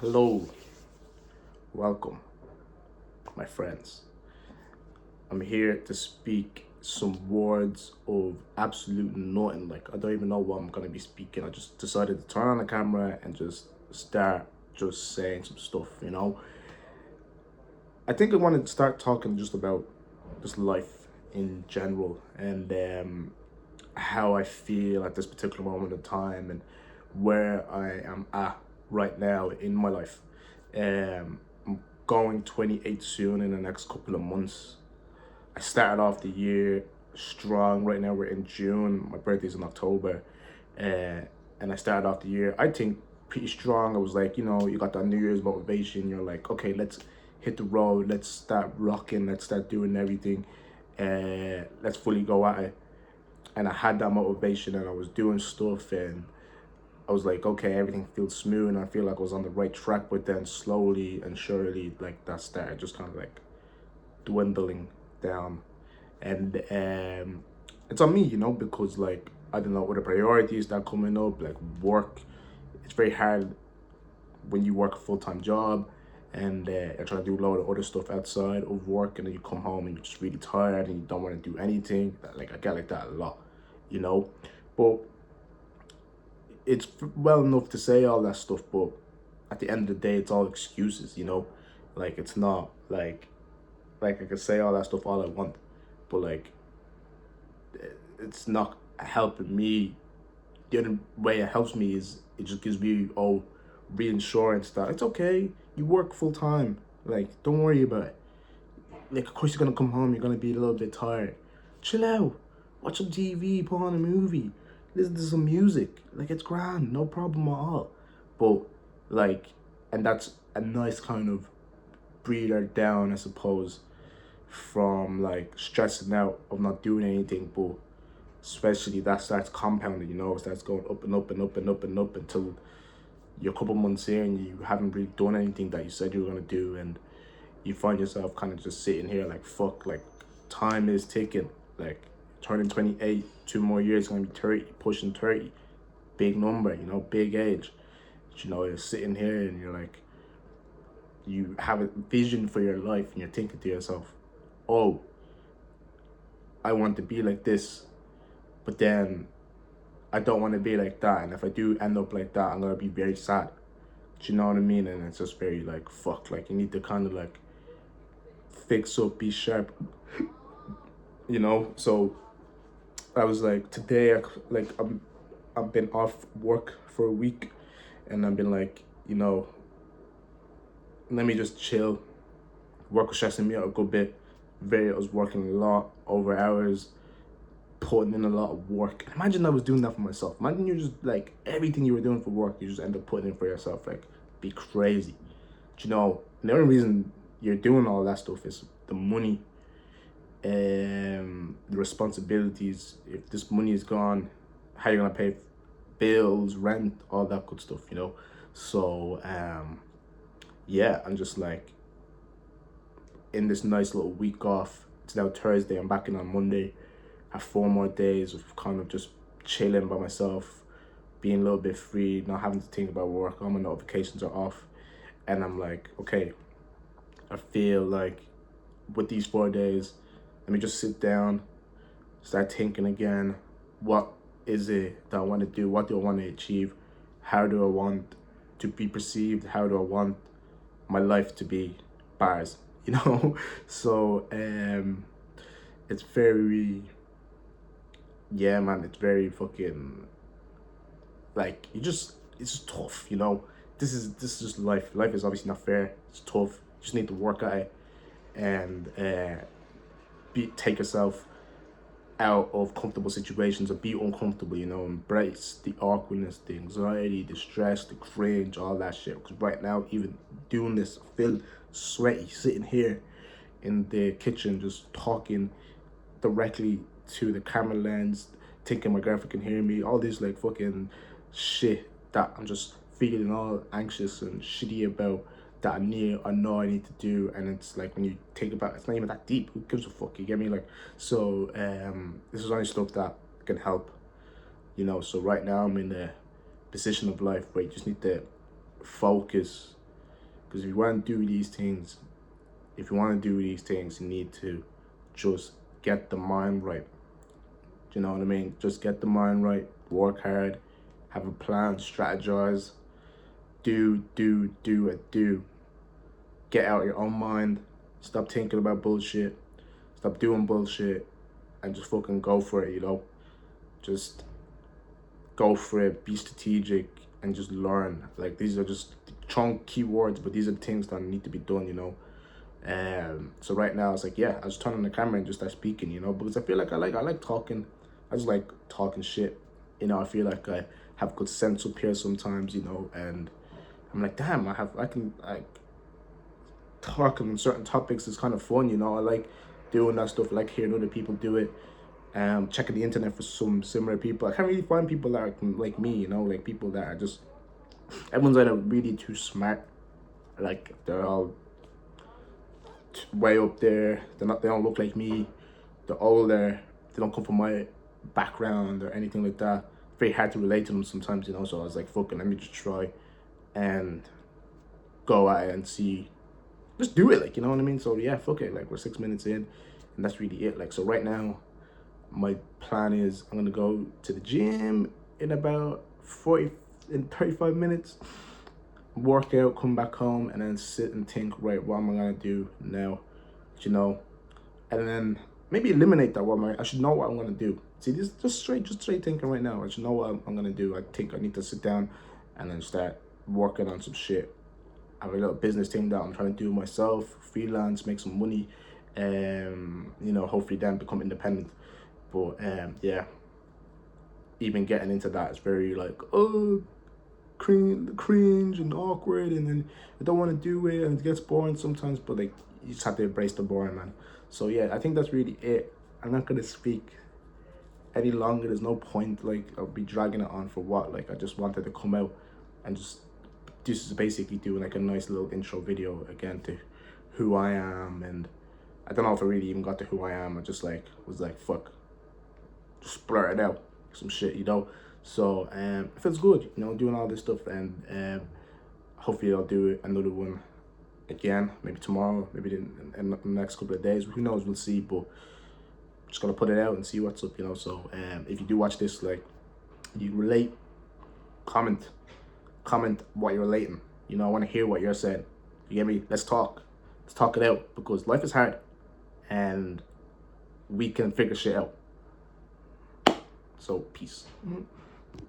Hello, welcome, my friends. I'm here to speak some words of absolute nothing. Like, I don't even know what I'm gonna be speaking. I just decided to turn on the camera and just start just saying some stuff. I think I wanted to start talking just about just life in general and how I feel at this particular moment in time and where I am at right now in my life. I'm going 28 soon in the next couple of months. I started off the year strong. Right now we're in June. My birthday's in October, and I started off the year, I think, pretty strong. I was like, you got that New Year's motivation. You're like, okay, let's hit the road. Let's start rocking. Let's start doing everything. Let's fully go at it. And I had that motivation, and I was doing stuff, and I was like, okay, everything feels smooth, and I feel like I was on the right track. But then slowly and surely, like that started just kind of like dwindling down, and it's on me, because like I don't know what the priorities that coming up, like work. It's very hard when you work a full time job, and you're trying to do a lot of other stuff outside of work, and then you come home and you're just really tired and you don't want to do anything. Like I get like that a lot, you know, but it's well enough to say all that stuff, but at the end of the day, it's all excuses. Like it's not like I can say all that stuff all I want, but like it's not helping me. The only way it helps me is it just gives me reassurance that it's okay. You work full time. Like don't worry about it. Like of course you're gonna come home. You're gonna be a little bit tired. Chill out. Watch some TV. Put on a movie. Listen to some music. Like it's grand. No problem at all. But like, and that's a nice kind of breather down, I suppose, from like stressing out of not doing anything. But especially that starts compounding, it starts going up and up and up and up and up until you're a couple months in and you haven't really done anything that you said you were gonna do, and you find yourself kind of just sitting here like fuck, like time is ticking, like turning 28, 2 more years gonna be 30, pushing 30, big number, big age. But, you're sitting here and you're like, you have a vision for your life and you're thinking to yourself, oh, I want to be like this, but then I don't want to be like that. And if I do end up like that, I'm gonna be very sad. Do you know what I mean? And it's just very like fuck. Like you need to kind of like fix up, be sharp. So I was like today, I've been off work for a week, and I've been like, let me just chill. Work was stressing me out a good bit. I was working a lot over hours, putting in a lot of work. Imagine I was doing that for myself. Imagine you're just like everything you were doing for work, you just end up putting in for yourself. Like, be crazy. But, the only reason you're doing all that stuff is the money, the responsibilities. If this money is gone, how you gonna pay bills, rent, all that good stuff. So yeah, I'm just like in this nice little week off. It's now Thursday. I'm back in on Monday. Have 4 more days of kind of just chilling by myself, being a little bit free, not having to think about work. All my notifications are off, and I'm like, okay, I feel like with these 4 days, let me just sit down, start thinking again. What is it that I want to do? What do I want to achieve? How do I want to be perceived? How do I want my life to be? Bars, So it's very, yeah, man. It's very fucking like it's just tough. This is just life. Life is obviously not fair. It's tough. You just need to work at it and take yourself out of comfortable situations or be uncomfortable. Embrace the awkwardness, the anxiety, the stress, the cringe, all that shit. Because right now, even doing this, I feel sweaty sitting here in the kitchen just talking directly to the camera lens, thinking my girlfriend can hear me, all this like fucking shit that I'm just feeling all anxious and shitty about, that I know I need to do. And it's like when you think about it, it's not even that deep. Who gives a fuck? You get me? Like, so this is only stuff that can help. So right now I'm in a position of life where you just need to focus Because if you want to do these things, you need to just get the mind right. Do you know what I mean? Just get the mind right, work hard, have a plan, strategize, do. Get out your own mind, stop thinking about bullshit, stop doing bullshit, and just fucking go for it, you know? Just go for it, be strategic, and just learn. Like, these are just chunk keywords, but these are things that need to be done, you know? So right now it's like, yeah, I just turn on the camera and just start speaking, you know, because I feel like I like talking. I just like talking shit, you know. I feel like I have good sense up here sometimes, you know, and I'm like, damn, I can like talking on certain topics is kind of fun, you know. I like doing that stuff, I like hearing other people do it. Checking the internet for some similar people. I can't really find people that are like me, you know, like people that are just, everyone's either really too smart, like they're all way up there. They don't look like me. They're older. They don't come from my background or anything like that. Very hard to relate to them sometimes, you know. So I was like, fucking, let me just try and go at it and see, just do it, like, you know what I mean? So yeah, fuck it. Like, we're 6 minutes in, and that's really it. Like, so right now, my plan is I'm gonna go to the gym in about 35 minutes, work out, come back home, and then sit and think, right, what am I gonna do now? You know, and then maybe eliminate that. I should know what I'm gonna do. See, this just straight thinking right now. I should know what I'm gonna do. I think I need to sit down and then start working on some shit. I have a little business thing that I'm trying to do myself, freelance, make some money, you know, hopefully then become independent. But yeah, even getting into that is very like, oh, cringe and awkward, and then I don't want to do it, and it gets boring sometimes, but like, you just have to embrace the boring, man. So yeah, I think that's really it. I'm not gonna speak any longer. There's no point, like, I'll be dragging it on for what. Like, I just wanted to come out and just basically do like a nice little intro video again to who I am. And I don't know if I really even got to who I am. I just like was like, fuck, just blurt it out, some shit, you know. So it feels good, you know, doing all this stuff. And hopefully I'll do another one again, maybe tomorrow, maybe in the next couple of days. Who knows, we'll see. But just gonna put it out and see what's up, you know. So if you do watch this, like, you relate, comment what you're relating, you know. I want to hear what you're saying, you get me? Let's talk it out, because life is hard and we can figure shit out. So peace.